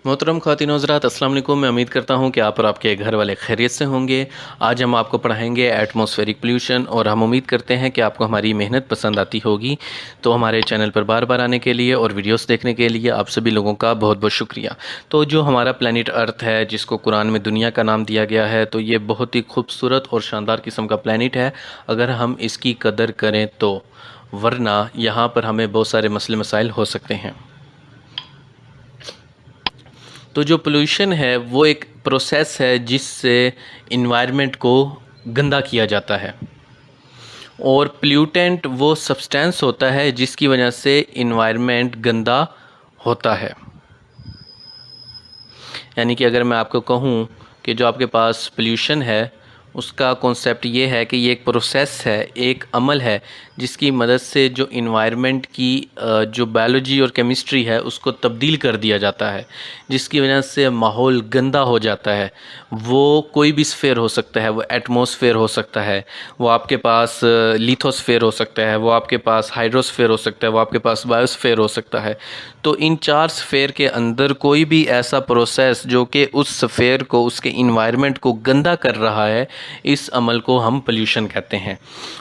मोहतरम ख़वातीन हज़रात, अस्सलाम वालेकुम। मैं उम्मीद करता हूँ कि आप और आपके घर वाले खैरियत से होंगे। आज हम आपको पढ़ाएंगे एटमॉस्फेरिक पोल्यूशन और हम उम्मीद करते हैं कि आपको हमारी मेहनत पसंद आती होगी। तो हमारे चैनल पर बार बार आने के लिए और वीडियोस देखने के लिए आप सभी लोगों का बहुत बहुत शुक्रिया। तो जो हमारा प्लैनेट अर्थ है, जिसको कुरान में दुनिया का नाम दिया गया है, तो ये बहुत ही खूबसूरत और शानदार किस्म का प्लैनेट है अगर हम इसकी कदर करें तो, वरना यहाँ पर हमें बहुत सारे मसले मसाइल हो सकते हैं। तो जो पोल्यूशन है वो एक प्रोसेस है जिससे इन्वायरमेंट को गंदा किया जाता है, और पोल्यूटेंट वो सब्सटेंस होता है जिसकी वजह से इन्वायरमेंट गंदा होता है। यानी कि अगर मैं आपको कहूँ कि जो आपके पास पोल्यूशन है उसका कॉन्सेप्ट ये है कि ये एक प्रोसेस है, एक अमल है जिसकी मदद से जो इन्वायरमेंट की जो बायोलॉजी और केमिस्ट्री है उसको तब्दील कर दिया जाता है, जिसकी वजह से माहौल गंदा हो जाता है। वो कोई भी स्फेयर हो सकता है, वो एटमॉस्फेयर हो सकता है, वो आपके पास लिथोस्फेयर हो सकता है, वो आपके पास हाइड्रोस्फेयर हो सकता है, वो आपके पास बायोस्फेयर हो सकता है। तो इन 4 स्फेयर के अंदर कोई भी ऐसा प्रोसेस जो कि उस स्फेयर को, उसके इन्वायरमेंट को गंदा कर रहा है, इस अमल को हम पोल्यूशन कहते हैं।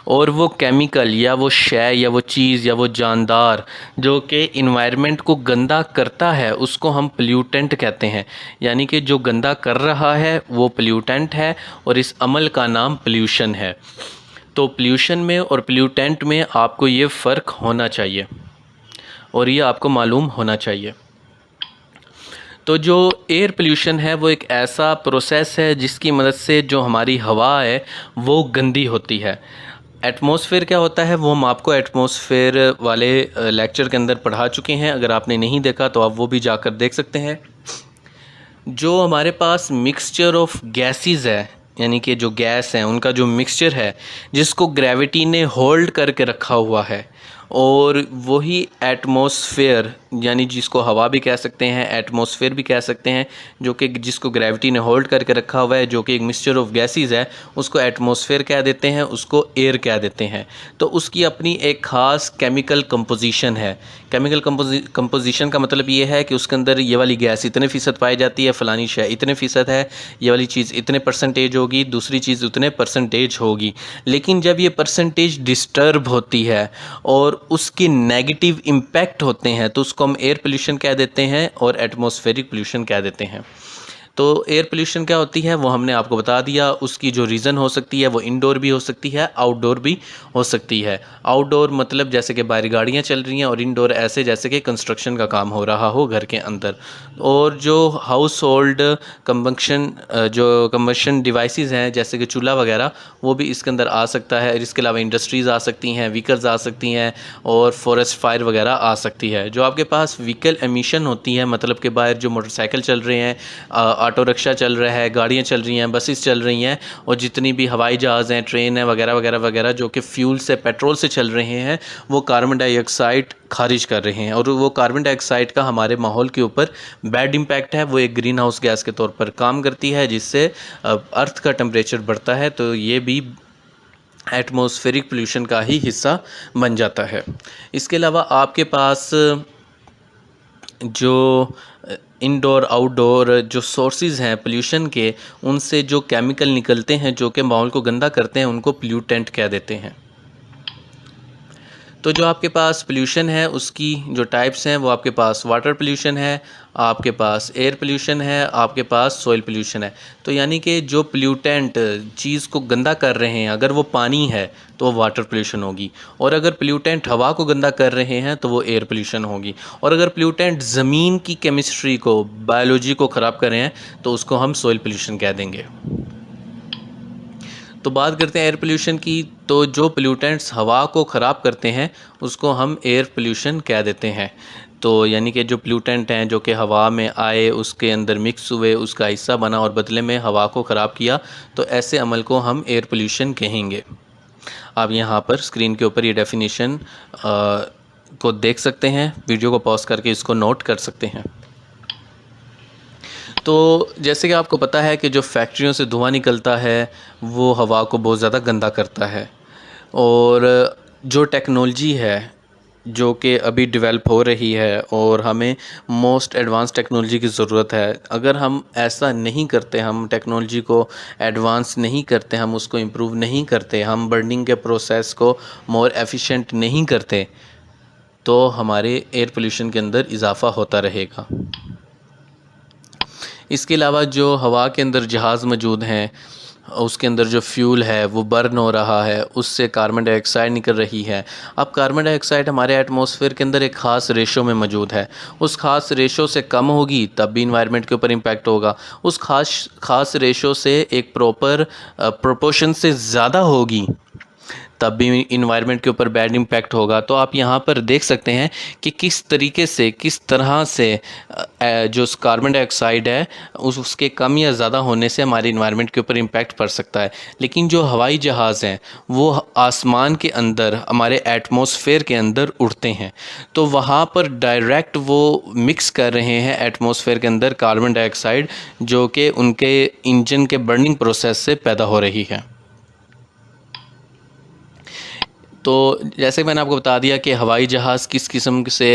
और वो केमिकल या वो शय या वो चीज़ या वो जानदार जो कि इन्वायरमेंट को गंदा करता है उसको हम पोल्यूटेंट कहते हैं। यानी कि जो गंदा कर रहा है वो पोल्यूटेंट है और इस अमल का नाम पोल्यूशन है। तो पोल्यूशन में और पोल्यूटेंट में आपको ये फ़र्क होना चाहिए और ये आपको मालूम होना चाहिए। तो जो एयर पोल्यूशन है वो एक ऐसा प्रोसेस है जिसकी मदद से जो हमारी हवा है वो गंदी होती है। एटमॉस्फेयर क्या होता है वो हम आपको एटमॉस्फेयर वाले लेक्चर के अंदर पढ़ा चुके हैं। अगर आपने नहीं देखा तो आप वो भी जाकर देख सकते हैं। जो हमारे पास मिक्सचर ऑफ गैसेस है, यानी कि जो गैस हैं उनका जो मिक्सचर है जिसको ग्रेविटी ने होल्ड करके रखा हुआ है, और वही एटमॉस्फेयर, यानी जिसको हवा भी कह सकते हैं, एटमॉस्फेयर भी कह सकते हैं, जो कि जिसको ग्रेविटी ने होल्ड करके रखा हुआ है, जो कि एक मिक्सचर ऑफ गैसेस है, उसको एटमॉस्फेयर कह देते हैं, उसको एयर कह देते हैं। तो उसकी अपनी एक ख़ास केमिकल कंपोजिशन है। केमिकल कंपोजिशन का मतलब ये है कि उसके अंदर ये वाली गैस इतने फ़ीसद पाई जाती है, फ़लानी शय इतने फ़ीसद है, ये वाली चीज़ इतने परसेंटेज होगी, दूसरी चीज़ उतने परसेंटेज होगी। लेकिन जब ये परसेंटेज डिस्टर्ब होती है और उसके नेगेटिव इम्पैक्ट होते हैं तो उसको हम एयर पोल्यूशन कह देते हैं और एटमॉस्फेरिक पोल्यूशन कह देते हैं। तो एयर पोल्यूशन क्या होती है वो हमने आपको बता दिया। उसकी जो रीज़न हो सकती है वो इंडोर भी हो सकती है, आउटडोर भी हो सकती है। आउटडोर मतलब जैसे कि बाहर गाड़ियाँ चल रही हैं, और इंडोर ऐसे जैसे कि कंस्ट्रक्शन का काम हो रहा हो घर के अंदर। और जो हाउस होल्ड कंबशन डिवाइसेस हैं जैसे कि चूल्हा वगैरह, वो भी इसके अंदर आ सकता है। इसके अलावा इंडस्ट्रीज़ आ सकती हैं, व्हीकल्स आ सकती हैं, और फॉरेस्ट फायर वगैरह आ सकती है। जो आपके पास व्हीकल एमिशन होती है, मतलब कि बाहर जो मोटरसाइकिल चल रहे हैं, ऑटो रिक्शा चल रहा है, गाड़ियाँ चल रही हैं, बसेस चल रही हैं, और जितनी भी हवाई जहाज़ हैं, ट्रेन है वगैरह वगैरह वगैरह, जो कि फ्यूल से, पेट्रोल से चल रहे हैं, वो कार्बन डाइऑक्साइड खारिज कर रहे हैं। और वो कार्बन डाइऑक्साइड का हमारे माहौल के ऊपर बैड इम्पैक्ट है। वो एक ग्रीन हाउस गैस के तौर पर काम करती है जिससे अर्थ का टेम्परेचर बढ़ता है। तो ये भी एटमॉस्फेरिक पोल्यूशन का ही हिस्सा बन जाता है। इसके अलावा आपके पास जो इंडोर आउटडोर जो सोर्सेज हैं पोल्यूशन के, उनसे जो केमिकल निकलते हैं जो कि माहौल को गंदा करते हैं, उनको पोल्यूटेंट कह देते हैं। तो जो आपके पास पोल्यूशन है उसकी जो टाइप्स हैं वो आपके पास वाटर पोल्यूशन है, आपके पास एयर पोल्यूशन है, आपके पास सॉइल पोल्यूशन है। तो यानी कि जो पोल्यूटेंट चीज़ को गंदा कर रहे हैं, अगर वो पानी है तो वो वाटर पोल्यूशन होगी, और अगर पोल्यूटेंट हवा को गंदा कर रहे हैं तो वो एयर पोल्यूशन होगी, और अगर पोल्यूटेंट ज़मीन की केमिस्ट्री को, बायोलॉजी को ख़राब कर रहे हैं तो उसको हम सॉइल पोल्यूशन कह देंगे। तो बात करते हैं एयर पोल्यूशन की। तो जो पोल्यूटेंट्स हवा को ख़राब करते हैं उसको हम एयर पोल्यूशन कह देते हैं। तो यानी कि जो पोल्यूटेंट हैं जो कि हवा में आए, उसके अंदर मिक्स हुए, उसका हिस्सा बना और बदले में हवा को ख़राब किया, तो ऐसे अमल को हम एयर पोल्यूशन कहेंगे। आप यहाँ पर स्क्रीन के ऊपर ये डेफिनेशन को देख सकते हैं, वीडियो को पॉज करके इसको नोट कर सकते हैं। तो जैसे कि आपको पता है कि जो फैक्ट्रियों से धुआं निकलता है वो हवा को बहुत ज़्यादा गंदा करता है, और जो टेक्नोलॉजी है जो कि अभी डेवलप हो रही है और हमें मोस्ट एडवांस टेक्नोलॉजी की ज़रूरत है। अगर हम ऐसा नहीं करते, हम टेक्नोलॉजी को एडवांस नहीं करते, हम उसको इम्प्रूव नहीं करते, हम बर्निंग के प्रोसेस को मोर एफिशिएंट नहीं करते, तो हमारे एयर पोल्यूशन के अंदर इजाफ़ा होता रहेगा। इसके अलावा जो हवा के अंदर जहाज़ मौजूद हैं, उसके अंदर जो फ्यूल है वो बर्न हो रहा है, उससे कार्बन डाइऑक्साइड निकल रही है। अब कार्बन डाइऑक्साइड हमारे एटमॉस्फेयर के अंदर एक ख़ास रेशो में मौजूद है। उस ख़ास रेशो से कम होगी तब भी इन्वायरमेंट के ऊपर इम्पैक्ट होगा। उस ख़ास रेशो से एक प्रॉपर प्रोपोर्शन से ज़्यादा होगी तब भी इन्वायरमेंट के ऊपर बैड इम्पैक्ट होगा। तो आप यहाँ पर देख सकते हैं कि किस तरीके से, किस तरह से जो कार्बन डाइऑक्साइड है उसके कम या ज़्यादा होने से हमारे इन्वायरमेंट के ऊपर इम्पैक्ट पड़ सकता है। लेकिन जो हवाई जहाज़ हैं वो आसमान के अंदर, हमारे एटमॉस्फेयर के अंदर उड़ते हैं, तो वहाँ पर डायरेक्ट वो मिक्स कर रहे हैं एटमॉस्फेयर के अंदर कार्बन डाइऑक्साइड, जो कि उनके इंजन के बर्निंग प्रोसेस से पैदा हो रही है। तो जैसे मैंने आपको बता दिया कि हवाई जहाज़ किस किस्म से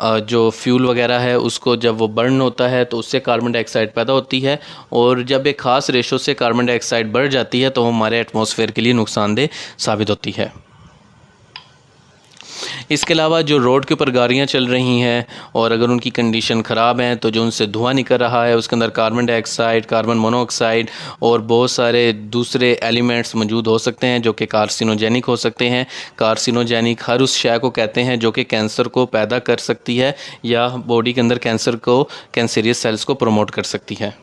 जो फ्यूल वगैरह है उसको जब वो बर्न होता है तो उससे कार्बन डाइऑक्साइड पैदा होती है, और जब एक ख़ास रेशो से कार्बन डाइऑक्साइड बढ़ जाती है तो हमारे एटमॉस्फेयर के लिए नुकसानदेह साबित होती है। इसके अलावा जो रोड के ऊपर गाड़ियाँ चल रही हैं और अगर उनकी कंडीशन ख़राब है तो जो उनसे धुआं निकल रहा है उसके अंदर कार्बन डाइऑक्साइड, कार्बन मोनोऑक्साइड और बहुत सारे दूसरे एलिमेंट्स मौजूद हो सकते हैं जो कि कार्सिनोजेनिक हो सकते हैं। कार्सिनोजेनिक हर उस शय को कहते हैं जो कि कैंसर को पैदा कर सकती है या बॉडी के अंदर कैंसर को, कैंसरियस सेल्स को प्रमोट कर सकती है।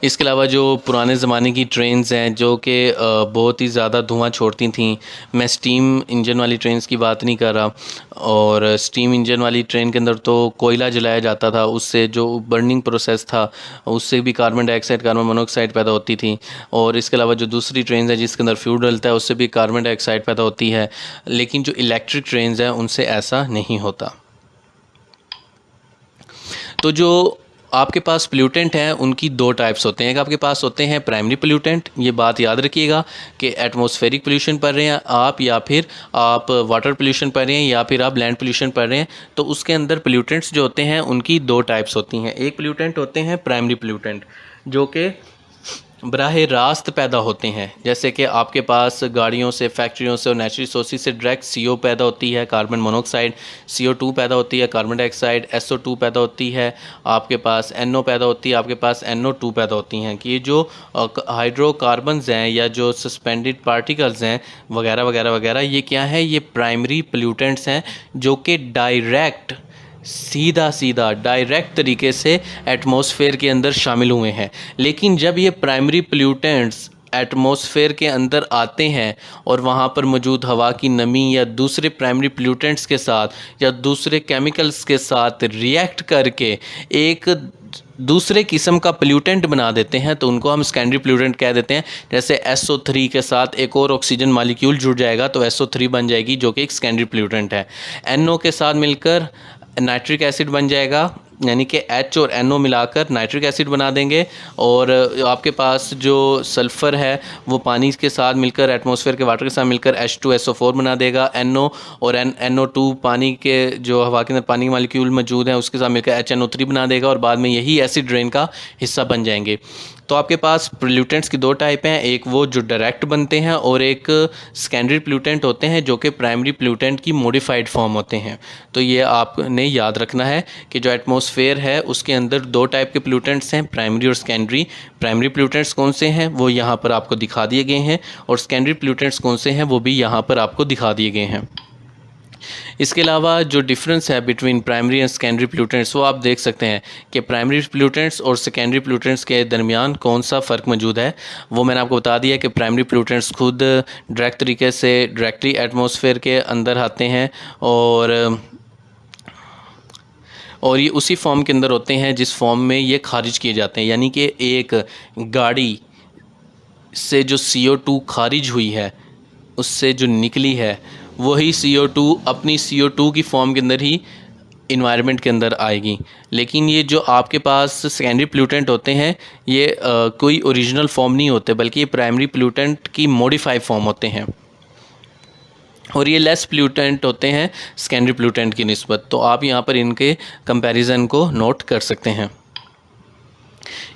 इसके अलावा जो पुराने ज़माने की ट्रेन्स हैं जो कि बहुत ही ज़्यादा धुआं छोड़ती थीं, मैं स्टीम इंजन वाली ट्रेन्स की बात नहीं कर रहा, और स्टीम इंजन वाली ट्रेन के अंदर तो कोयला जलाया जाता था, उससे जो बर्निंग प्रोसेस था उससे भी कार्बन डाइऑक्साइड, कार्बन मोनोऑक्साइड पैदा होती थी। और इसके अलावा जो दूसरी ट्रेन है जिसके अंदर फ्यूल डलता है उससे भी कार्बन डाइऑक्साइड पैदा होती है। लेकिन जो इलेक्ट्रिक ट्रेन्स हैं उनसे ऐसा नहीं होता। तो जो आपके पास पोल्यूटेंट हैं उनकी दो टाइप्स होते हैं। एक आपके पास होते हैं प्राइमरी पोल्यूटेंट, ये बात याद रखिएगा कि एटमॉस्फेरिक पोल्यूशन पढ़ रहे हैं आप, या फिर आप वाटर पोल्यूशन पढ़ रहे हैं, या फिर आप लैंड पोल्यूशन पढ़ रहे हैं, तो उसके अंदर पोल्यूटेंट्स जो होते हैं उनकी दो टाइप्स होती हैं। एक पोल्यूटेंट होते हैं प्राइमरी पोल्यूटेंट जो कि बराह रास्त पैदा होते हैं, जैसे कि आपके पास गाड़ियों से, फैक्ट्रियों से और नेचुरल सोर्सेज से डायरेक्ट CO पैदा होती है, कार्बन मोनोऑक्साइड, CO2 पैदा होती है, कार्बन डाइऑक्साइड, SO2 पैदा होती है, आपके पास NO पैदा होती है, आपके पास NO2 पैदा होती हैं। कि ये जो हाइड्रोकार्बन्स हैं या जो सस्पेंडेड पार्टिकल्स हैं वगैरह वगैरह वगैरह, ये क्या है, ये प्राइमरी पोल्यूटेंट्स हैं जो कि डायरेक्ट, सीधा सीधा डायरेक्ट तरीके से एटमॉस्फेयर के अंदर शामिल हुए हैं। लेकिन जब ये प्राइमरी पोल्यूटेंट्स एटमॉस्फेयर के अंदर आते हैं और वहाँ पर मौजूद हवा की नमी या दूसरे प्राइमरी पोल्यूटेंट्स के साथ या दूसरे केमिकल्स के साथ रिएक्ट करके एक दूसरे किस्म का पोल्यूटेंट बना देते हैं, तो उनको हम सेकेंडरी पोल्यूटेंट कह देते हैं। जैसे SO3 के साथ एक और ऑक्सीजन मालिक्यूल जुड़ जाएगा तो SO3 बन जाएगी जो कि एक सेकेंडरी पोल्यूटेंट है। NO के साथ मिलकर नाइट्रिक एसिड बन जाएगा, यानी कि H और NO मिलाकर नाइट्रिक एसिड बना देंगे। और आपके पास जो सल्फ़र है वो पानी के साथ मिलकर, एटमॉस्फेयर के वाटर के साथ मिलकर H2SO4 बना देगा। NO और NO2 पानी के, जो हवा के अंदर पानी के मॉलिक्यूल मौजूद हैं उसके साथ मिलकर HNO3 बना देगा और बाद में यही एसिड रेन का हिस्सा बन जाएंगे। तो आपके पास पोल्यूटेंट्स की दो टाइप हैं, एक वो जो डायरेक्ट बनते हैं और एक सेकेंडरी पोल्यूटेंट होते हैं जो कि प्राइमरी पोल्यूटेंट की मॉडिफाइड फॉर्म होते हैं। तो ये आपने याद रखना है कि जो एटमॉस्फेयर है उसके अंदर दो टाइप के पोल्यूटेंट्स हैं, प्राइमरी और सेकेंडरी। प्राइमरी पोल्यूटेंट्स कौन से हैं वो यहाँ पर आपको दिखा दिए गए हैं, और सेकेंडरी पोल्यूटेंट्स कौन से हैं वो भी यहाँ पर आपको दिखा दिए गए हैं। इसके अलावा जो डिफरेंस है between primary and secondary pollutants, वो आप देख सकते हैं कि प्राइमरी पोल्यूटेंट्स और सेकेंडरी पोल्यूटेंट्स के दरमियान कौन सा फ़र्क मौजूद है। वो मैंने आपको बता दिया कि प्राइमरी पोल्यूटेंट्स खुद डायरेक्ट तरीके से डायरेक्टली एटमॉस्फेयर के अंदर आते हैं और ये उसी फॉर्म के अंदर होते हैं जिस फॉर्म में ये खारिज किए जाते हैं। यानी कि एक गाड़ी से जो CO2 खारिज हुई है, उससे जो निकली है वही CO2 अपनी CO2 की फॉर्म के अंदर ही इन्वायरमेंट के अंदर आएगी। लेकिन ये जो आपके पास सेकेंडरी पोल्यूटेंट होते हैं ये कोई ओरिजिनल फॉर्म नहीं होते, बल्कि ये प्राइमरी पोल्यूटेंट की मॉडिफाइड फॉर्म होते हैं। और ये लेस प्लूटेंट होते हैं सेकेंडरी प्लूटेंट की निस्बत। तो आप यहाँ पर इनके कंपैरिजन को नोट कर सकते हैं।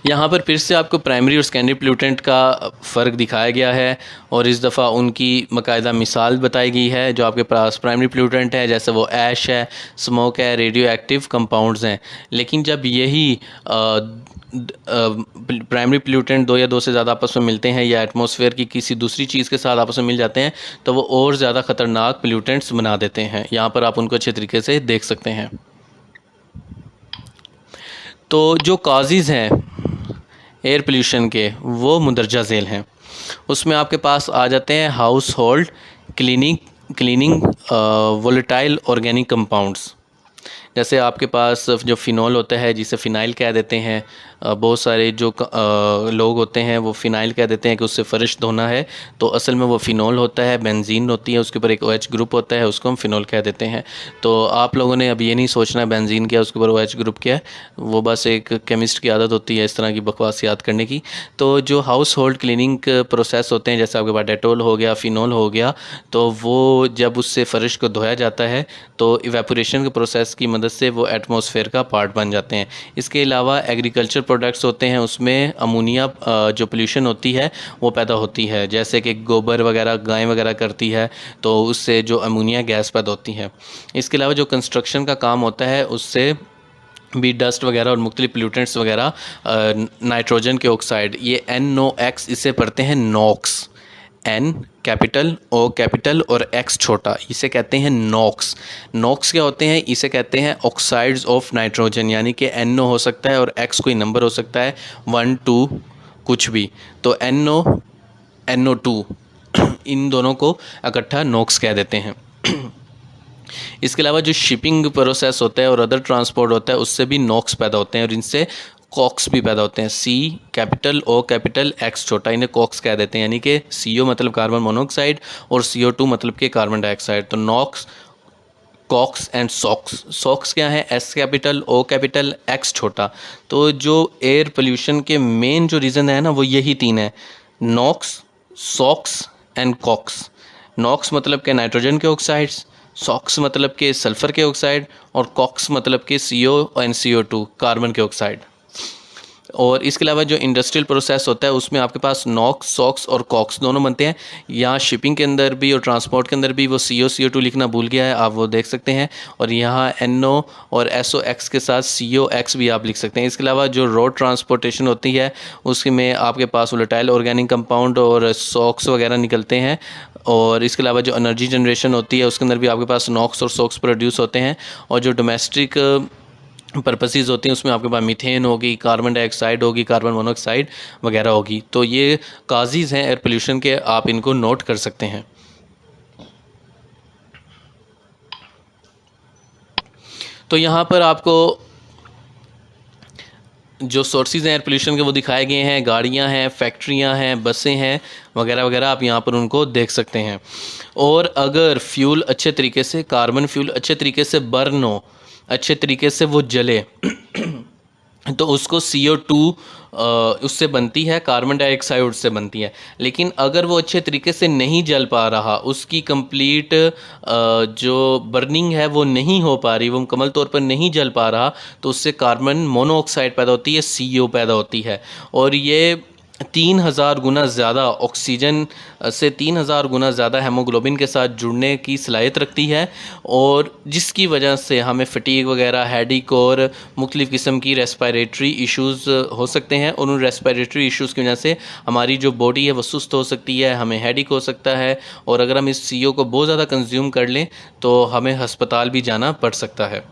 यहाँ पर फिर से आपको प्राइमरी और सेकेंडरी प्लूटेंट का फ़र्क दिखाया गया है और इस दफ़ा उनकी बाकायदा मिसाल बताई गई है। जो आपके पास प्राइमरी प्लूटेंट है जैसे वो ऐश है, स्मोक है, रेडियो एक्टिव कंपाउंड्स हैं। लेकिन जब यही प्राइमरी प्लूटेंट दो या दो से ज़्यादा आपस में मिलते हैं या एटमॉस्फेयर की किसी दूसरी चीज़ के साथ आपस में मिल जाते हैं तो वो और ज़्यादा ख़तरनाक प्लूटेंट्स बना देते हैं। यहाँ पर आप उनको अच्छे तरीके से देख सकते हैं। तो जो काजेज़ हैं एयर पोल्यूशन के वो मुंदरजा झेल हैं। उसमें आपके पास आ जाते हैं house hold cleaning volatile organic compounds. जैसे आपके पास जो फ़िनॉल होता है जिसे फ़िनाइल कह देते हैं। बहुत सारे जो लोग होते हैं वो फ़िनाइल कह देते हैं कि उससे फ़र्श धोना है, तो असल में वो फ़िनॉल होता है, बेंजीन होती है, उसके ऊपर एक OH ग्रुप होता है, उसको हम फ़िनॉल कह देते हैं। तो आप लोगों ने अब ये नहीं सोचना है बेंजीन क्या उसके ऊपर OH ग्रुप क्या है, वो बस एक केमिस्ट की आदत होती है इस तरह की बकवास याद करने की। तो जो हाउस होल्ड क्लीनिंग प्रोसेस होते हैं जैसे आपके पास डेटोल हो गया, फ़िनॉल हो गया, तो वो जब उससे फ़र्श को धोया जाता है तो इवेपोरेशन के प्रोसेस की मदद से वो एटमॉस्फेयर का पार्ट बन जाते हैं। इसके अलावा एग्रीकल्चर प्रोडक्ट्स होते हैं, उसमें अमोनिया जो पोल्यूशन होती है वो पैदा होती है। जैसे कि गोबर वगैरह गाय वगैरह करती है तो उससे जो अमोनिया गैस पैदा होती है। इसके अलावा जो कंस्ट्रक्शन का काम होता है उससे भी डस्ट वगैरह और मुख्तलिफ पोल्यूटेंट्स वगैरह, नाइट्रोजन के ऑक्साइड, ये NOx इसे पढ़ते हैं nox. N capital, O capital और X छोटा, इसे कहते हैं नॉक्स। नॉक्स क्या होते हैं? इसे कहते हैं ऑक्साइड्स ऑफ नाइट्रोजन, यानी कि NO हो सकता है और X कोई नंबर हो सकता है 1 2 कुछ भी, तो NO2 इन दोनों को इकट्ठा नॉक्स कह देते हैं। इसके अलावा जो शिपिंग प्रोसेस होता है और अदर ट्रांसपोर्ट होता है उससे भी नॉक्स पैदा होते हैं और इनसे कॉक्स भी पैदा होते हैं। C capital, O capital, X छोटा, इन्हें कॉक्स कह देते हैं, यानी कि CO मतलब कार्बन मोनोऑक्साइड और CO2 मतलब कि कार्बन डाइऑक्साइड। तो nox, cox and sox. Sox क्या है? S capital, O capital, X छोटा। तो जो एयर पोल्यूशन के मेन जो रीज़न है ना वो यही तीन है, nox, sox and cox. Nox मतलब के नाइट्रोजन के ऑक्साइड्स, सॉक्स मतलब के सल्फ़र के ऑक्साइड और कॉक्स मतलब के CO और CO2 कार्बन के ऑक्साइड। और इसके अलावा जो इंडस्ट्रियल प्रोसेस होता है उसमें आपके पास नॉक्स, सॉक्स और कॉक्स दोनों बनते हैं। यहाँ शिपिंग के अंदर भी और ट्रांसपोर्ट के अंदर भी वो CO CO2 लिखना भूल गया है, आप वो देख सकते हैं। और यहाँ NO और SOX के साथ COX भी आप लिख सकते हैं। इसके अलावा जो रोड ट्रांसपोर्टेशन होती है उसमें आपके पास वोलेटाइल ऑर्गेनिक कंपाउंड और सॉक्स वगैरह निकलते हैं। और इसके अलावा जो एनर्जी जनरेशन होती है उसके अंदर भी आपके पास नॉक्स और सॉक्स प्रोड्यूस होते हैं। और जो डोमेस्टिक पर्पसेस होती हैं उसमें आपके पास मीथेन होगी, कार्बन डाइऑक्साइड होगी, कार्बन मोनोऑक्साइड वगैरह होगी। तो ये काजीज़ हैं एयर पोल्यूशन के, आप इनको नोट कर सकते हैं। तो यहाँ पर आपको जो सोर्सेज हैं एयर पोल्यूशन के वो दिखाए गए हैं, गाड़ियाँ हैं, फैक्ट्रियाँ हैं, बसें हैं वगैरह वगैरह, आप यहाँ पर उनको देख सकते हैं। और अगर फ्यूल अच्छे तरीके से, कार्बन फ्यूल अच्छे तरीके से बर्न हो, अच्छे तरीके से वो जले तो उसको CO2 उससे बनती है, कार्बन डाइऑक्साइड उससे बनती है। लेकिन अगर वो अच्छे तरीके से नहीं जल पा रहा, उसकी कंप्लीट जो बर्निंग है वो नहीं हो पा रही, वो मुकम्मल तौर पर नहीं जल पा रहा, तो उससे कार्बन मोनोऑक्साइड पैदा होती है, CO पैदा होती है। और ये 3000 गुना ज़्यादा ऑक्सीजन से 3000 गुना ज़्यादा हेमोग्लोबिन के साथ जुड़ने की सलाहियत रखती है, और जिसकी वजह से हमें फटीग वगैरह, हेडेक और मुख्तलिफ़ किस्म की रेस्पिरेटरी इश्यूज़ हो सकते हैं। और उन रेस्पिरेटरी इश्यूज़ की वजह से हमारी जो बॉडी है वो सुस्त हो सकती है, हमें हेडेक हो सकता है, और अगर हम इस CO को बहुत ज़्यादा कंज्यूम कर लें तो हमें हस्पताल भी जाना पड़ सकता है।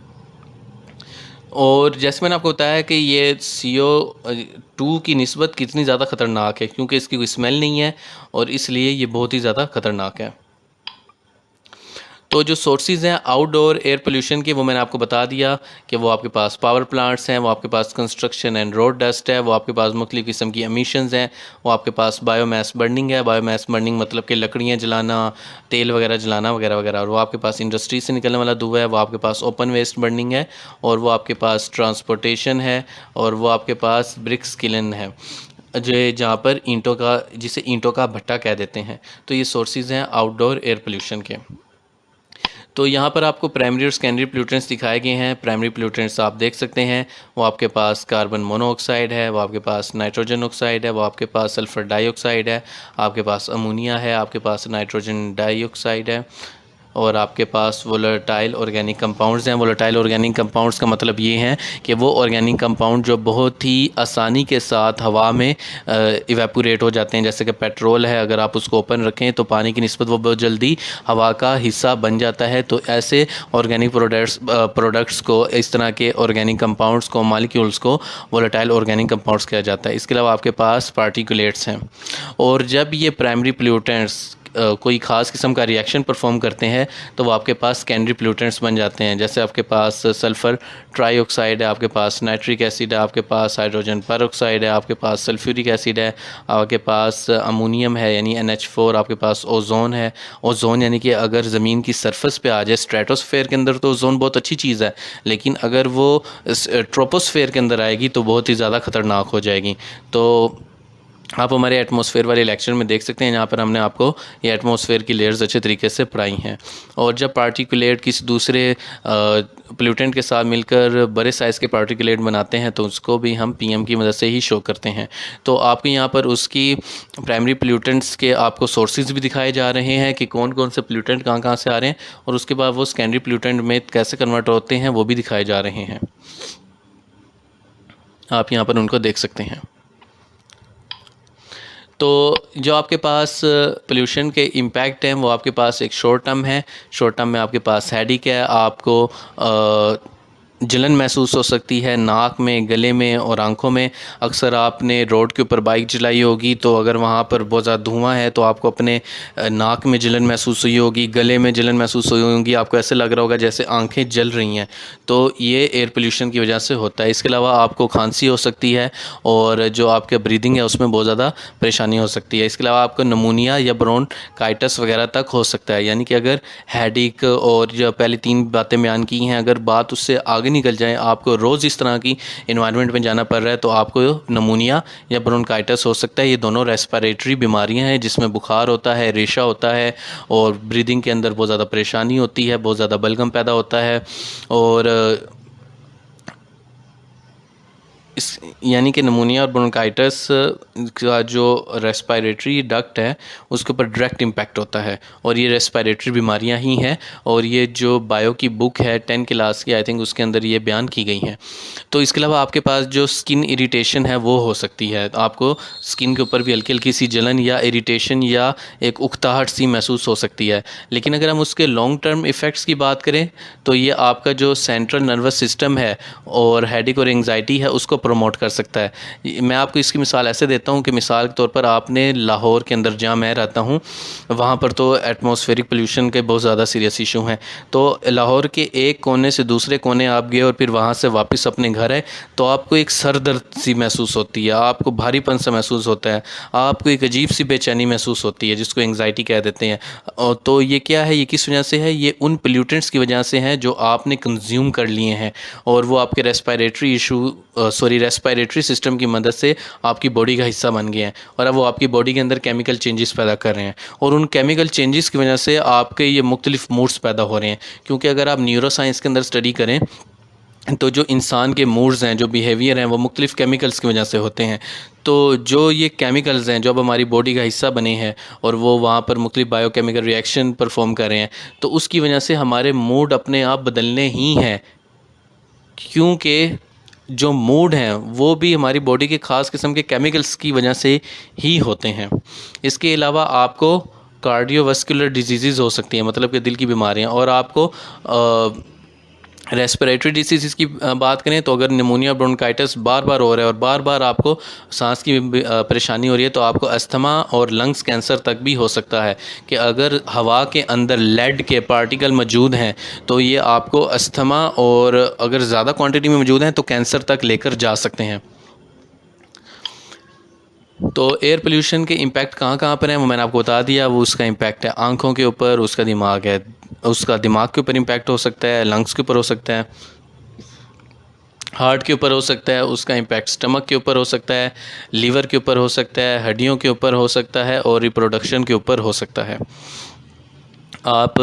और जैसे मैंने आपको बताया कि ये CO2 की निस्बत कितनी ज़्यादा ख़तरनाक है, क्योंकि इसकी कोई स्मेल नहीं है और इसलिए ये बहुत ही ज़्यादा ख़तरनाक है। तो जो सोर्सेज हैं आउटडोर एयर पोल्यूशन के वो मैंने आपको बता दिया कि वो आपके पास पावर प्लांट्स हैं, वो आपके पास कंस्ट्रक्शन एंड रोड डस्ट है, वो आपके पास मुख्तलिफ़ किस्म की एमिशंस हैं, वो आपके पास बायोमास बर्निंग है। बायोमास बर्निंग मतलब कि लकड़ियाँ जलाना, तेल वगैरह जलाना वगैरह वगैरह। और वो आपके पास इंडस्ट्री से निकलने वाला धुआं है, वो आपके पास ओपन वेस्ट बर्निंग है, और वो आपके पास ट्रांसपोर्टेशन है, और वो आपके पास ब्रिक्स किलन है जो जहाँ पर ईंटों का, जिसे ईंटों का भट्टा कह देते हैं। तो ये सोर्सेज हैं आउटडोर एयर पोल्यूशन के। तो यहाँ पर आपको प्राइमरी और सेकेंडरी पोल्यूटेंट्स दिखाए गए हैं। प्राइमरी पोल्यूटेंट्स आप देख सकते हैं, वो आपके पास कार्बन मोनोऑक्साइड है, वो आपके पास नाइट्रोजन ऑक्साइड है, वो आपके पास सल्फ़र डाइऑक्साइड है, आपके पास अमोनिया है, आपके पास नाइट्रोजन डाइऑक्साइड है, और आपके पास वोलेटाइल ऑर्गेनिक कंपाउंड्स हैं। वोलेटाइल ऑर्गेनिक कंपाउंड्स का मतलब ये हैं कि वो ऑर्गेनिक कंपाउंड जो बहुत ही आसानी के साथ हवा में इवेपोरेट हो जाते हैं। जैसे कि पेट्रोल है, अगर आप उसको ओपन रखें तो पानी की निस्बत वो बहुत जल्दी हवा का हिस्सा बन जाता है। तो ऐसे ऑर्गेनिक प्रोडक्ट्स को, इस तरह के ऑर्गेनिक कंपाउंड्स को, मालिक्यूल्स को वोलेटाइल ऑर्गेनिक कंपाउंड्स कहा जाता है। इसके अलावा आपके पास पार्टिकुलेट्स हैं, और जब ये प्राइमरी पोल्यूटेंट्स कोई ख़ास किस्म का रिएक्शन परफॉर्म करते हैं तो वो आपके पास सेकेंडरी पोल्यूटेंट्स बन जाते हैं। जैसे आपके पास सल्फ़र ट्राईऑक्साइड है, आपके पास नाइट्रिक एसिड है, आपके पास हाइड्रोजन परऑक्साइड है, आपके पास सल्फ्यूरिक एसिड है, आपके पास अमोनियम है यानी NH4, आपके पास ओजोन है। ओजोन यानी कि अगर ज़मीन की सरफेस पे आ जाए, स्ट्रेटोस्फेयर के अंदर, तो ओजोन बहुत अच्छी चीज़ है, लेकिन अगर वो ट्रोपोस्फेयर के अंदर आएगी तो बहुत ही ज़्यादा ख़तरनाक हो जाएगी। तो आप हमारे एटमॉस्फेयर वाले लेक्चर में देख सकते हैं, यहाँ पर हमने आपको ये एटमॉस्फेयर की लेयर्स अच्छे तरीके से पढ़ाई हैं। और जब पार्टिकुलेट किसी दूसरे पोल्यूटेंट के साथ मिलकर बड़े साइज़ के पार्टिकुलेट बनाते हैं तो उसको भी हम PM की मदद से ही शो करते हैं। तो आपके यहाँ पर उसकी प्राइमरी पोल्यूटेंट्स के आपको सोर्सेज भी दिखाए जा रहे हैं कि कौन कौन से पोल्यूटेंट कहाँ कहाँ से आ रहे हैं, और उसके बाद वो सेकेंडरी पोल्यूटेंट में कैसे कन्वर्ट होते हैं वो भी दिखाए जा रहे हैं। आप यहाँ पर उनको देख सकते हैं। तो जो आपके पास पोल्यूशन के इम्पैक्ट हैं वो आपके पास एक शॉर्ट टर्म है। शॉर्ट टर्म में आपके पास हेडेक है, आपको जलन महसूस हो सकती है नाक में, गले में और आँखों में। अक्सर आपने रोड के ऊपर बाइक चलाई होगी तो अगर वहाँ पर बहुत ज़्यादा धुआं है तो आपको अपने नाक में जलन महसूस हुई होगी, गले में जलन महसूस हुई होगी, आपको ऐसे लग रहा होगा जैसे आंखें जल रही हैं। तो ये एयर पोल्यूशन की वजह से होता है। इसके अलावा आपको खांसी हो सकती है और जो आपके ब्रीदिंग है उसमें बहुत ज़्यादा परेशानी हो सकती है। इसके अलावा आपको नमूनिया या ब्रोंकाइटिस वगैरह तक हो सकता है। यानी कि अगर हेडेक और जो पहले 3 बातें बयान की हैं, अगर बात उससे आगे निकल जाए, आपको रोज़ इस तरह की इन्वायरमेंट में जाना पड़ रहा है तो आपको नमूनिया या ब्रोंकाइटिस हो सकता है। ये दोनों रेस्पिरेटरी बीमारियां हैं जिसमें बुखार होता है, रेशा होता है और ब्रीदिंग के अंदर बहुत ज़्यादा परेशानी होती है, बहुत ज़्यादा बलगम पैदा होता है। और इस यानी कि नमूनिया और ब्रोंकाइटिस का जो रेस्पिरेटरी डक्ट है उसके ऊपर डायरेक्ट इम्पैक्ट होता है, और ये रेस्पिरेटरी बीमारियां ही हैं। और ये जो बायो की बुक है 10 क्लास की, आई थिंक उसके अंदर ये बयान की गई हैं। तो इसके अलावा आपके पास जो स्किन इरिटेशन है वो हो सकती है। आपको स्किन के ऊपर भी हल्की हल्की सी जलन या इरिटेशन या एक उकताहट सी महसूस हो सकती है। लेकिन अगर हम उसके लॉन्ग टर्म इफ़ेक्ट्स की बात करें तो ये आपका जो सेंट्रल नर्वस सिस्टम है और हेडेक और एंग्जाइटी है उसको प्रमोट कर सकता है। मैं आपको इसकी मिसाल ऐसे देता हूँ कि मिसाल के तौर पर आपने लाहौर के अंदर, जहाँ मैं रहता हूँ, वहाँ पर तो एटमॉस्फेरिक पोल्यूशन के बहुत ज़्यादा सीरियस इशू हैं। तो लाहौर के एक कोने से दूसरे कोने आप गए और फिर वहाँ से वापस अपने घर आए तो आपको एक सर दर्द सी महसूस होती है, आपको भारीपन सा महसूस होता है, आपको एक अजीब सी बेचैनी महसूस होती है जिसको एंग्जाइटी कह देते हैं। और तो ये क्या है, ये किस वजह से है? ये उन पोल्यूटेंट्स की वजह से है जो आपने कंज्यूम कर लिए हैं और वो आपके रेस्पिरेटरी सिस्टम की मदद से आपकी बॉडी का हिस्सा बन गए हैं और अब वो आपकी बॉडी के अंदर केमिकल चेंजेस पैदा कर रहे हैं। और उन केमिकल चेंजेस की वजह से आपके ये मुख्तलिफ मूड्स पैदा हो रहे हैं। क्योंकि अगर आप न्यूरो साइंस के अंदर स्टडी करें तो जो इंसान के मूड्स हैं, जो बिहेवियर हैं, वो मुख्तलिफ केमिकल्स की वजह से होते हैं। तो जो ये केमिकल्स हैं जो अब हमारी बॉडी का हिस्सा बने हैं और वो वहाँ पर मुख्तलिफ बायोकेमिकल रिएक्शन परफॉर्म कर रहे हैं, तो उसकी वजह से हमारे मूड अपने आप बदलने ही हैं। क्योंकि जो मूड हैं वो भी हमारी बॉडी के ख़ास किस्म के केमिकल्स की वजह से ही होते हैं। इसके अलावा आपको कार्डियोवास्कुलर डिजीज़ हो सकती हैं, मतलब कि दिल की बीमारियां। और आपको रेस्पिरेटरी डिसीज़ की बात करें तो अगर निमोनिया ब्रोंकाइटिस बार बार हो रहा है और बार बार आपको सांस की परेशानी हो रही है तो आपको अस्थमा और लंग्स कैंसर तक भी हो सकता है। कि अगर हवा के अंदर लेड के पार्टिकल मौजूद हैं तो ये आपको अस्थमा और अगर ज़्यादा क्वांटिटी में मौजूद हैं तो कैंसर तक लेकर जा सकते हैं। तो एयर पोल्यूशन के इम्पैक्ट कहाँ कहाँ पर हैं वो मैंने आपको बता दिया। वो उसका इम्पैक्ट है आँखों के ऊपर, उसका दिमाग है, उसका दिमाग के ऊपर इम्पैक्ट हो सकता है, लंग्स के ऊपर हो सकता है, हार्ट के ऊपर हो सकता है, उसका इम्पैक्ट स्टमक के ऊपर हो सकता है, लीवर के ऊपर हो सकता है, हड्डियों के ऊपर हो सकता है और रिप्रोडक्शन के ऊपर हो सकता है। आप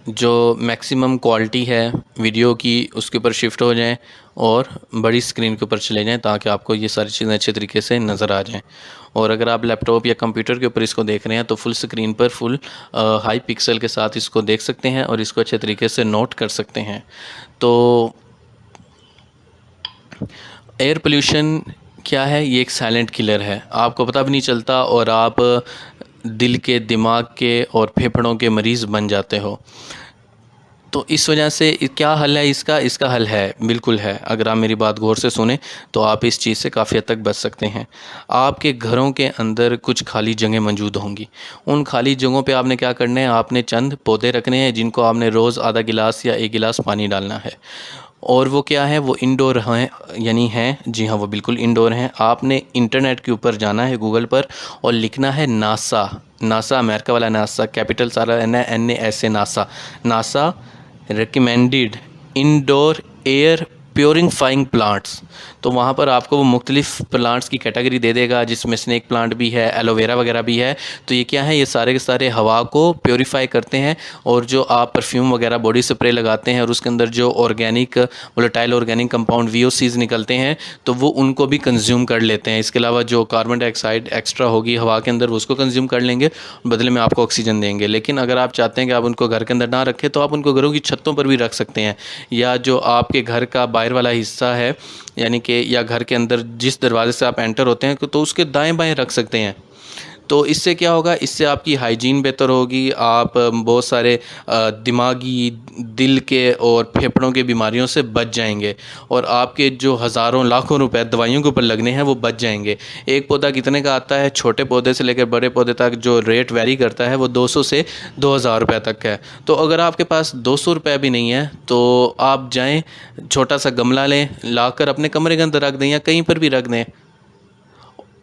जो मैक्सिमम क्वालिटी है वीडियो की उसके ऊपर शिफ्ट हो जाएं और बड़ी स्क्रीन के ऊपर चले जाएं ताकि आपको ये सारी चीज़ें अच्छे तरीके से नज़र आ जाएं। और अगर आप लैपटॉप या कंप्यूटर के ऊपर इसको देख रहे हैं तो फुल स्क्रीन पर फुल हाई पिक्सल के साथ इसको देख सकते हैं और इसको अच्छे तरीके से नोट कर सकते हैं। तो एयर पोल्यूशन क्या है? ये एक साइलेंट किलर है, आपको पता भी नहीं चलता और आप दिल के, दिमाग के और फेफड़ों के मरीज़ बन जाते हो। तो इस वजह से क्या हल है इसका हल है, बिल्कुल है। अगर आप मेरी बात गौर से सुने तो आप इस चीज़ से काफ़ी हद तक बच सकते हैं। आपके घरों के अंदर कुछ खाली जगह मौजूद होंगी, उन खाली जगहों पे आपने क्या करना है, आपने चंद पौधे रखने हैं जिनको आपने रोज़ आधा गिलास या 1 गिलास पानी डालना है। और वो क्या है, वो इंडोर हैं, यानी हैं, जी हाँ वो बिल्कुल इंडोर हैं। आपने इंटरनेट के ऊपर जाना है गूगल पर और लिखना है नासा, नासा अमेरिका वाला नासा, कैपिटल सारा NASA, NASA recommended indoor air purifying plants. तो वहाँ पर आपको वो मुख्तलिफ़ प्लांट्स की कैटेगरी दे देगा जिसमें स्नेक प्लांट भी है, एलोवेरा वगैरह भी है। तो ये क्या है, ये सारे के सारे हवा को प्योरीफाई करते हैं और जो आप परफ्यूम वगैरह बॉडी स्प्रे लगाते हैं और उसके अंदर जो organic volatile organic compound VOCs निकलते हैं तो वो उनको भी कंज्यूम कर लेते हैं। इसके अलावा जो कार्बन डाइऑक्साइड एक्स्ट्रा होगी हवा के अंदर वो उसको कंज्यूम कर लेंगे, बदले में आपको ऑक्सीजन देंगे। लेकिन अगर आप चाहते हैं कि आप उनको घर के अंदर ना रखें तो आप उनको घरों की छतों पर भी रख सकते हैं, या जो आपके घर का बाहर वाला हिस्सा है यानी कि या घर के अंदर जिस दरवाजे से आप एंटर होते हैं तो उसके दाएं बाएं रख सकते हैं। तो इससे क्या होगा, इससे आपकी हाइजीन बेहतर होगी, आप बहुत सारे दिमागी, दिल के और फेफड़ों की बीमारियों से बच जाएंगे और आपके जो हज़ारों लाखों रुपए दवाइयों के ऊपर लगने हैं वो बच जाएंगे। एक पौधा कितने का आता है? छोटे पौधे से लेकर बड़े पौधे तक जो रेट वेरी करता है वो 200 से 2000 रुपये तक है। तो अगर आपके पास 200 रुपये भी नहीं है तो आप जाएँ, छोटा सा गमला लें, लाकर अपने कमरे के अंदर रख दें या कहीं पर भी रख दें।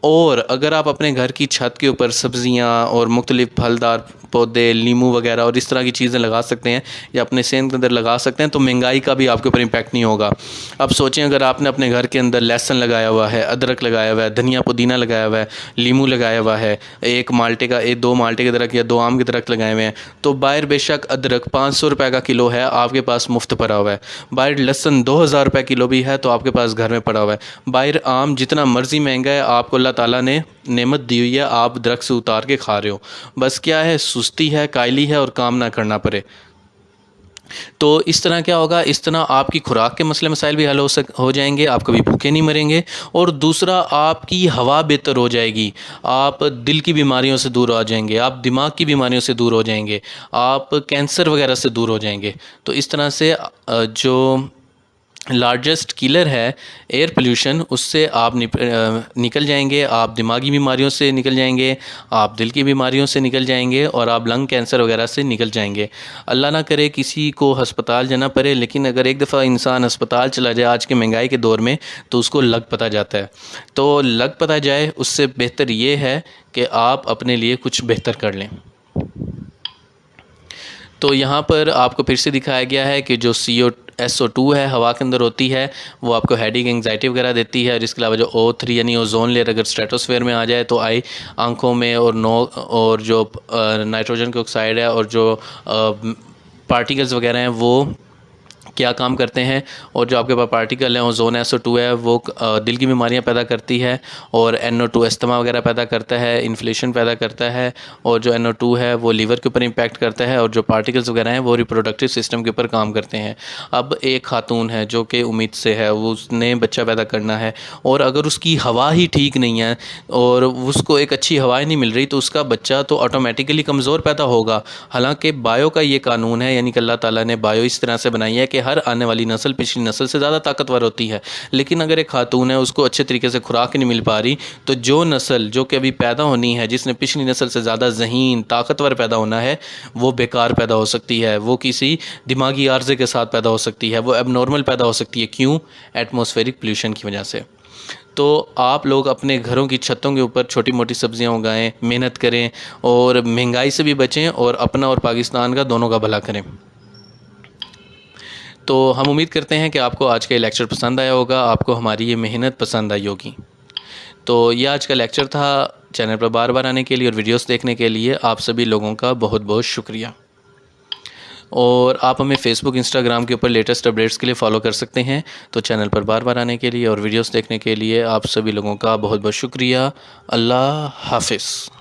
और अगर आप अपने घर की छत के ऊपर सब्ज़ियाँ और मुख्तलिफ़ फलदार पौधे, नींबू वगैरह और इस तरह की चीज़ें लगा सकते हैं या अपने सेहत के अंदर लगा सकते हैं तो महंगाई का भी आपके ऊपर इम्पैक्ट नहीं होगा। अब सोचें, अगर आपने अपने घर के अंदर लहसुन लगाया हुआ है, अदरक लगाया हुआ है, धनिया पुदीना लगाया हुआ है, नींबू लगाया हुआ है, 2 माल्टे के दरख्त या 2 आम के दरख्त लगाए हुए हैं, तो बाहर बेशक अदरक 500 रुपये का किलो है, आपके पास मुफ्त पड़ा हुआ है। बाहर लहसुन 2000 रुपये किलो भी है तो आपके पास घर में पड़ा हुआ है। बाहर आम जितना मर्ज़ी महंगा है, आपको अल्लाह ताला ने नेमत दी हुई है, आप दरख्त से उतार के खा रहे हो। बस क्या है, सुस्ती है, कायली है और काम ना करना पड़े। तो इस तरह क्या होगा, इस तरह आपकी खुराक के मसले मसाइल भी हल हो जाएंगे, आप कभी भूखे नहीं मरेंगे। और दूसरा, आपकी हवा बेहतर हो जाएगी, आप दिल की बीमारियों से दूर हो जाएंगे, आप दिमाग की बीमारियों से दूर हो जाएंगे, आप कैंसर वगैरह से दूर हो जाएंगे। तो इस तरह से जो लार्जेस्ट किलर है एयर पोल्यूशन, उससे आप निकल जाएंगे, आप दिमागी बीमारियों से निकल जाएंगे, आप दिल की बीमारियों से निकल जाएंगे और आप लंग कैंसर वगैरह से निकल जाएंगे। अल्लाह ना करे किसी को अस्पताल जाना पड़े, लेकिन अगर एक दफ़ा इंसान अस्पताल चला जाए आज के महंगाई के दौर में तो उसको लग पता जाता है। तो लग पता जाए उससे बेहतर ये है कि आप अपने लिए कुछ बेहतर कर लें। तो यहाँ पर आपको फिर से दिखाया गया है कि जो SO2 है हवा के अंदर होती है वो आपको हेडेक, एंग्जाइटी वगैरह देती है। और इसके अलावा जो O3 यानी ओजोन लेयर अगर स्ट्रेटोस्फेयर में आ जाए तो आँखों में और जो नाइट्रोजन के ऑक्साइड है और जो पार्टिकल्स वगैरह हैं वो क्या काम करते हैं। और जो आपके पास पार्टिकल है ओजोन SO2 है वो दिल की बीमारियां पैदा करती है और NO2 अस्थमा वगैरह पैदा करता है, इन्फ्लेशन पैदा करता है। और जो NO2 है वो लीवर के ऊपर इम्पैक्ट करता है और जो पार्टिकल्स वगैरह हैं वो रिप्रोडक्टिव सिस्टम के ऊपर काम करते हैं। अब एक खातून है जो कि उम्मीद से है, वो उसने बच्चा पैदा करना है और अगर उसकी हवा ही ठीक नहीं है और उसको एक अच्छी हवा नहीं मिल रही तो उसका बच्चा तो ऑटोमेटिकली कमज़ोर पैदा होगा। हालांकि बायो का ये कानून है, यानी कि अल्लाह ताला ने बायो इस तरह से बनाई है कि हर आने वाली नस्ल पिछली नस्ल से ज़्यादा ताकतवर होती है। लेकिन अगर एक खातून है उसको अच्छे तरीके से खुराक नहीं मिल पा रही तो जो नस्ल जो कि अभी पैदा होनी है, जिसने पिछली नस्ल से ज़्यादा ज़हीन ताकतवर पैदा होना है, वो बेकार पैदा हो सकती है, वो किसी दिमागी आर्जे के साथ पैदा हो सकती है, वो एबनॉर्मल पैदा हो सकती है। क्यों? एटमॉस्फेरिक पोल्यूशन की वजह से। तो आप लोग अपने घरों की छतों के ऊपर छोटी मोटी सब्जियां उगाएं, मेहनत करें और महंगाई से भी बचें और अपना और पाकिस्तान का दोनों का भला करें। तो हम उम्मीद करते हैं कि आपको आज का ये लेक्चर पसंद आया होगा, आपको हमारी ये मेहनत पसंद आई होगी। तो ये आज का लेक्चर था। चैनल पर बार बार आने के लिए और वीडियोस देखने के लिए आप सभी लोगों का बहुत बहुत शुक्रिया। और आप हमें फ़ेसबुक इंस्टाग्राम के ऊपर लेटेस्ट अपडेट्स के लिए फ़ॉलो कर सकते हैं। तो चैनल पर बार बार आने के लिए और वीडियोस देखने के लिए आप सभी लोगों का बहुत बहुत शुक्रिया। अल्लाह हाफ़िज़।